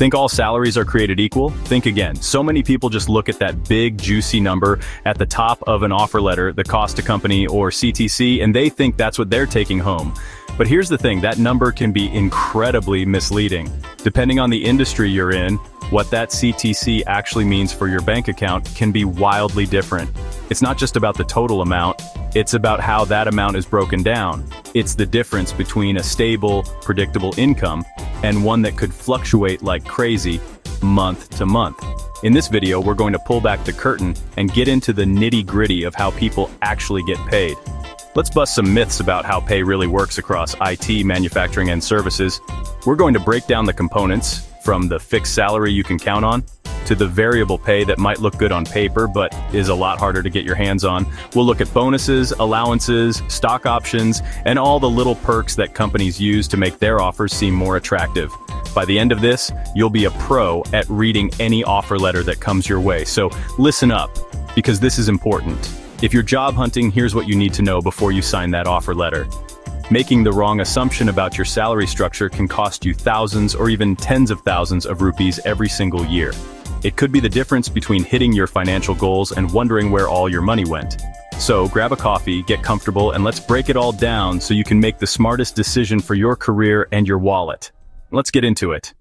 Think all salaries are created equal? Think again. So many people just look at that big, juicy number at the top of an offer letter, the cost to company or CTC, and they think that's what they're taking home. But here's the thing, that number can be incredibly misleading. Depending on the industry you're in, what that CTC actually means for your bank account can be wildly different. It's not just about the total amount, it's about how that amount is broken down. It's the difference between a stable, predictable income and one that could fluctuate like crazy month to month. In this video, we're going to pull back the curtain and get into the nitty-gritty of how people actually get paid. Let's bust some myths about how pay really works across IT, manufacturing, and services. We're going to break down the components, from the fixed salary you can count on, to the variable pay that might look good on paper but is a lot harder to get your hands on. We'll look at bonuses, allowances, stock options, and all the little perks that companies use to make their offers seem more attractive. By the end of this, you'll be a pro at reading any offer letter that comes your way. So listen up, because this is important. If you're job hunting, here's what you need to know before you sign that offer letter. Making the wrong assumption about your salary structure can cost you thousands or even tens of thousands of rupees every single year. It could be the difference between hitting your financial goals and wondering where all your money went. So grab a coffee, get comfortable, and let's break it all down so you can make the smartest decision for your career and your wallet. Let's get into it.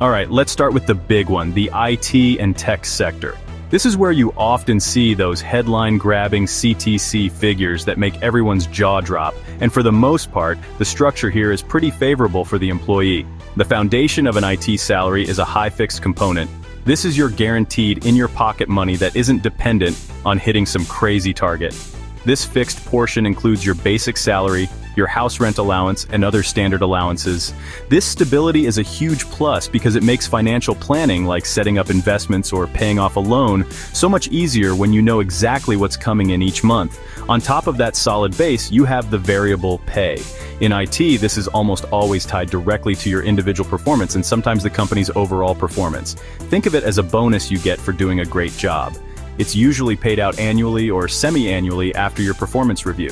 All right, let's start with the big one, the IT and tech sector. This is where you often see those headline-grabbing CTC figures that make everyone's jaw drop, and for the most part, the structure here is pretty favorable for the employee. The foundation of an IT salary is a high fixed component. This is your guaranteed in-your-pocket money that isn't dependent on hitting some crazy target. This fixed portion includes your basic salary, your house rent allowance, and other standard allowances. This stability is a huge plus because it makes financial planning, like setting up investments or paying off a loan, so much easier when you know exactly what's coming in each month. On top of that solid base, you have the variable pay. In IT, this is almost always tied directly to your individual performance and sometimes the company's overall performance. Think of it as a bonus you get for doing a great job. It's usually paid out annually or semi-annually after your performance review.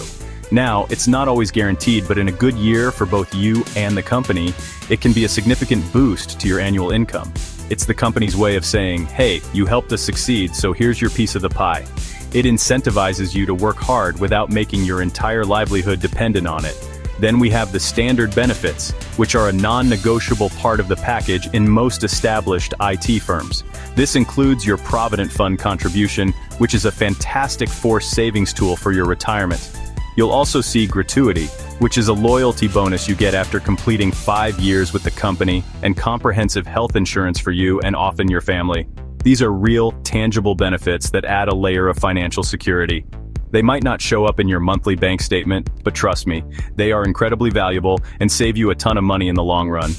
Now, it's not always guaranteed, but in a good year for both you and the company, it can be a significant boost to your annual income. It's the company's way of saying, hey, you helped us succeed, so here's your piece of the pie. It incentivizes you to work hard without making your entire livelihood dependent on it. Then we have the standard benefits, which are a non-negotiable part of the package in most established IT firms. This includes your Provident Fund contribution, which is a fantastic forced savings tool for your retirement. You'll also see gratuity, which is a loyalty bonus you get after completing 5 years with the company, and comprehensive health insurance for you and often your family. These are real, tangible benefits that add a layer of financial security. They might not show up in your monthly bank statement, but trust me, they are incredibly valuable and save you a ton of money in the long run.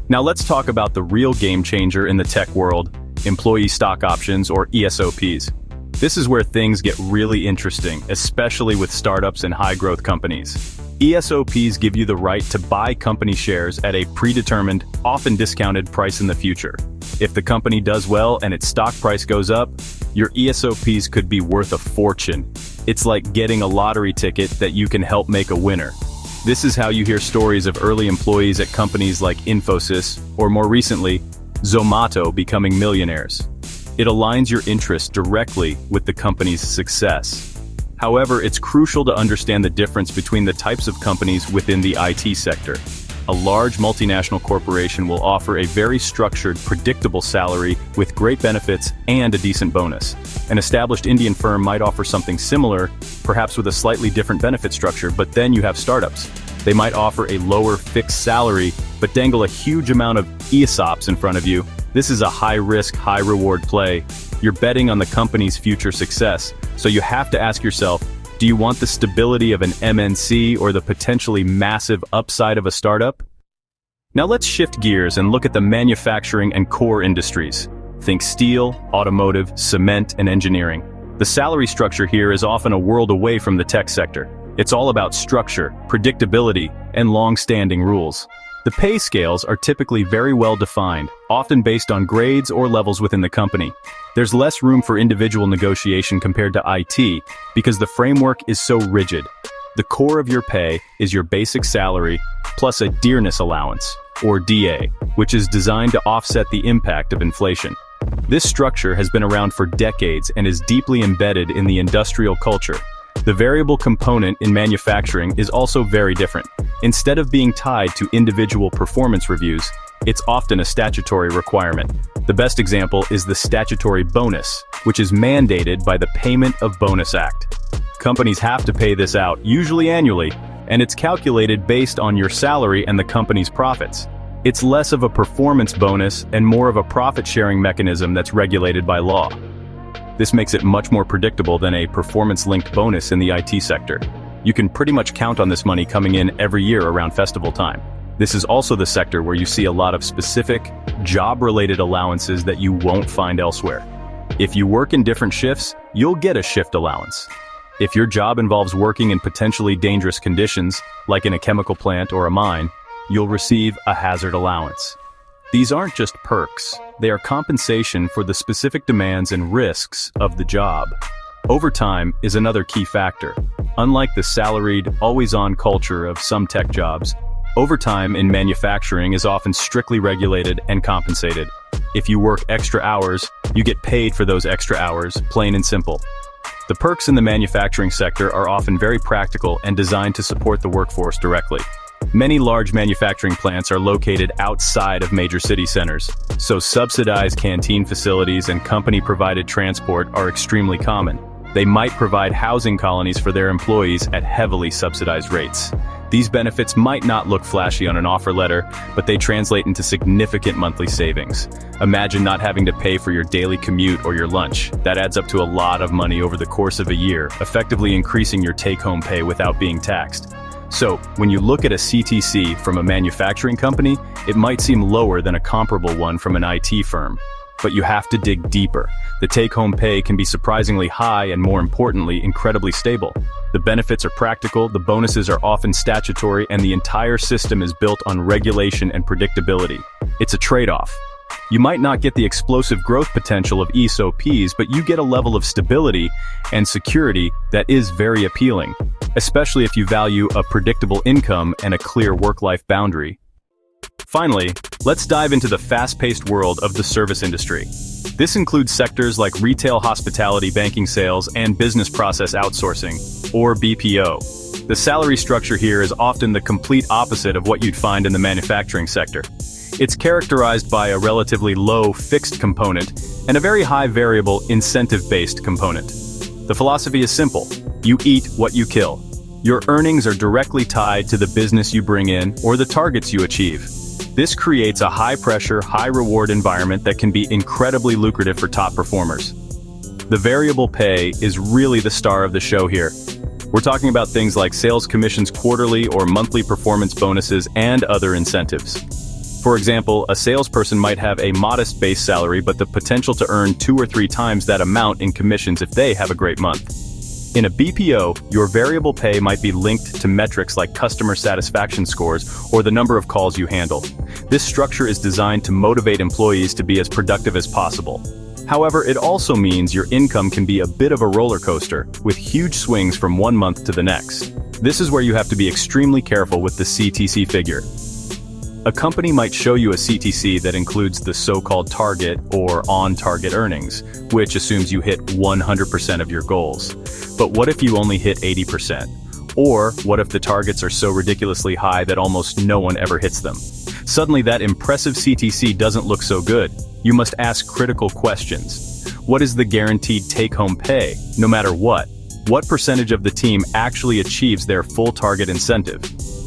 Now let's talk about the real game changer in the tech world, employee stock options or ESOPs. This is where things get really interesting, especially with startups and high-growth companies. ESOPs give you the right to buy company shares at a predetermined, often discounted price in the future. If the company does well and its stock price goes up, your ESOPs could be worth a fortune. It's like getting a lottery ticket that you can help make a winner. This is how you hear stories of early employees at companies like Infosys, or more recently, Zomato becoming millionaires. It aligns your interests directly with the company's success. However, it's crucial to understand the difference between the types of companies within the IT sector. A large multinational corporation will offer a very structured, predictable salary with great benefits and a decent bonus. An established Indian firm might offer something similar, perhaps with a slightly different benefit structure, but then you have startups. They might offer a lower fixed salary, but dangle a huge amount of ESOPs in front of you. This is a high-risk, high-reward play. You're betting on the company's future success, so you have to ask yourself, do you want the stability of an MNC or the potentially massive upside of a startup? Now let's shift gears and look at the manufacturing and core industries. Think steel, automotive, cement, and engineering. The salary structure here is often a world away from the tech sector. It's all about structure, predictability, and long-standing rules. The pay scales are typically very well defined, often based on grades or levels within the company. There's less room for individual negotiation compared to IT because the framework is so rigid. The core of your pay is your basic salary plus a dearness allowance. or DA, which is designed to offset the impact of inflation. This structure has been around for decades and is deeply embedded in the industrial culture. The variable component in manufacturing is also very different. Instead of being tied to individual performance reviews, it's often a statutory requirement. The best example is the statutory bonus, which is mandated by the Payment of Bonus Act. Companies have to pay this out, usually annually, and it's calculated based on your salary and the company's profits. It's less of a performance bonus and more of a profit-sharing mechanism that's regulated by law. This makes it much more predictable than a performance-linked bonus in the IT sector. You can pretty much count on this money coming in every year around festival time. This is also the sector where you see a lot of specific, job-related allowances that you won't find elsewhere. If you work in different shifts, you'll get a shift allowance. If your job involves working in potentially dangerous conditions, like in a chemical plant or a mine, you'll receive a hazard allowance. These aren't just perks, they are compensation for the specific demands and risks of the job. Overtime is another key factor. Unlike the salaried, always-on culture of some tech jobs, overtime in manufacturing is often strictly regulated and compensated. If you work extra hours, you get paid for those extra hours, plain and simple. The perks in the manufacturing sector are often very practical and designed to support the workforce directly. Many large manufacturing plants are located outside of major city centers, so subsidized canteen facilities and company-provided transport are extremely common. They might provide housing colonies for their employees at heavily subsidized rates. These benefits might not look flashy on an offer letter, but they translate into significant monthly savings. Imagine not having to pay for your daily commute or your lunch. That adds up to a lot of money over the course of a year, effectively increasing your take-home pay without being taxed. So, when you look at a CTC from a manufacturing company, it might seem lower than a comparable one from an IT firm. But you have to dig deeper. The take-home pay can be surprisingly high and, more importantly, incredibly stable. The benefits are practical, the bonuses are often statutory, and the entire system is built on regulation and predictability. It's a trade-off. You might not get the explosive growth potential of ESOPs, but you get a level of stability and security that is very appealing, especially if you value a predictable income and a clear work-life boundary. Finally, let's dive into the fast-paced world of the service industry. This includes sectors like retail, hospitality, banking, sales, and business process outsourcing, or BPO. The salary structure here is often the complete opposite of what you'd find in the manufacturing sector. It's characterized by a relatively low fixed component and a very high variable incentive-based component. The philosophy is simple. You eat what you kill. Your earnings are directly tied to the business you bring in or the targets you achieve. This creates a high-pressure, high-reward environment that can be incredibly lucrative for top performers. The variable pay is really the star of the show here. We're talking about things like sales commissions, quarterly or monthly performance bonuses, and other incentives. For example, a salesperson might have a modest base salary but the potential to earn 2 or 3 times that amount in commissions if they have a great month. In a BPO, your variable pay might be linked to metrics like customer satisfaction scores or the number of calls you handle. This structure is designed to motivate employees to be as productive as possible. However, it also means your income can be a bit of a roller coaster, with huge swings from one month to the next. This is where you have to be extremely careful with the CTC figure. A company might show you a CTC that includes the so-called target or on-target earnings, which assumes you hit 100% of your goals. But what if you only hit 80%? Or what if the targets are so ridiculously high that almost no one ever hits them? Suddenly that impressive CTC doesn't look so good. You must ask critical questions. What is the guaranteed take-home pay, no matter what? What percentage of the team actually achieves their full target incentive?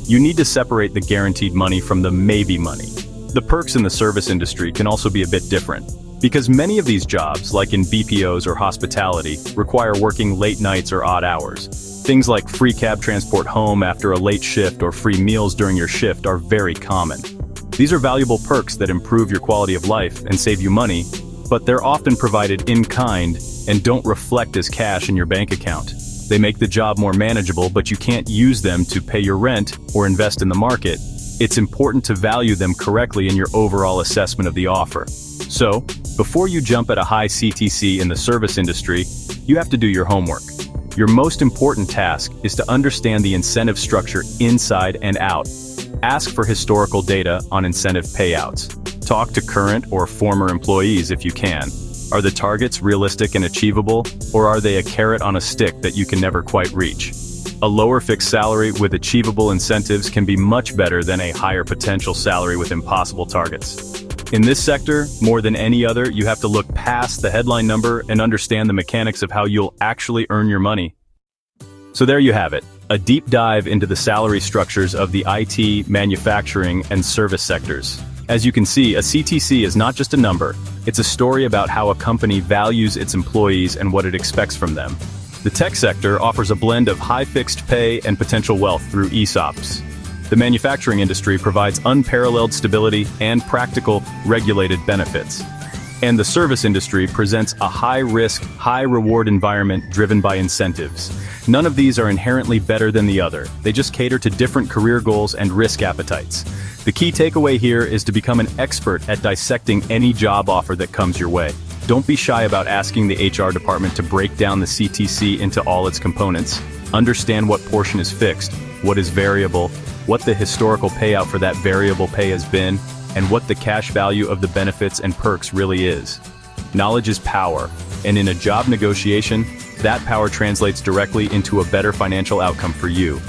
You need to separate the guaranteed money from the maybe money. The perks in the service industry can also be a bit different, because many of these jobs, like in BPOs or hospitality, require working late nights or odd hours. Things like free cab transport home after a late shift or free meals during your shift are very common. These are valuable perks that improve your quality of life and save you money, but they're often provided in kind and don't reflect as cash in your bank account. They make the job more manageable, but you can't use them to pay your rent or invest in the market. It's important to value them correctly in your overall assessment of the offer. So, before you jump at a high CTC in the service industry, you have to do your homework. Your most important task is to understand the incentive structure inside and out. Ask for historical data on incentive payouts. Talk to current or former employees if you can. Are the targets realistic and achievable, or are they a carrot on a stick that you can never quite reach? A lower fixed salary with achievable incentives can be much better than a higher potential salary with impossible targets. In this sector, more than any other, you have to look past the headline number and understand the mechanics of how you'll actually earn your money. So there you have it, a deep dive into the salary structures of the IT, manufacturing, and service sectors. As you can see, a CTC is not just a number, it's a story about how a company values its employees and what it expects from them. The tech sector offers a blend of high fixed pay and potential wealth through ESOPs. The manufacturing industry provides unparalleled stability and practical, regulated benefits. And the service industry presents a high-risk, high-reward environment driven by incentives. None of these are inherently better than the other. They just cater to different career goals and risk appetites. The key takeaway here is to become an expert at dissecting any job offer that comes your way. Don't be shy about asking the HR department to break down the CTC into all its components. Understand what portion is fixed, what is variable, what the historical payout for that variable pay has been, and what the cash value of the benefits and perks really is. Knowledge is power, and in a job negotiation, that power translates directly into a better financial outcome for you.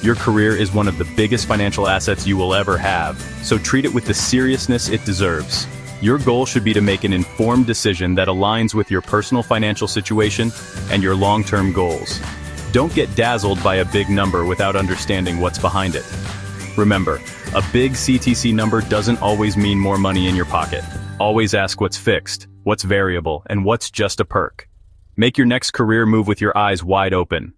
Your career is one of the biggest financial assets you will ever have, so treat it with the seriousness it deserves. Your goal should be to make an informed decision that aligns with your personal financial situation and your long-term goals. Don't get dazzled by a big number without understanding what's behind it. Remember, a big CTC number doesn't always mean more money in your pocket. Always ask what's fixed, what's variable, and what's just a perk. Make your next career move with your eyes wide open.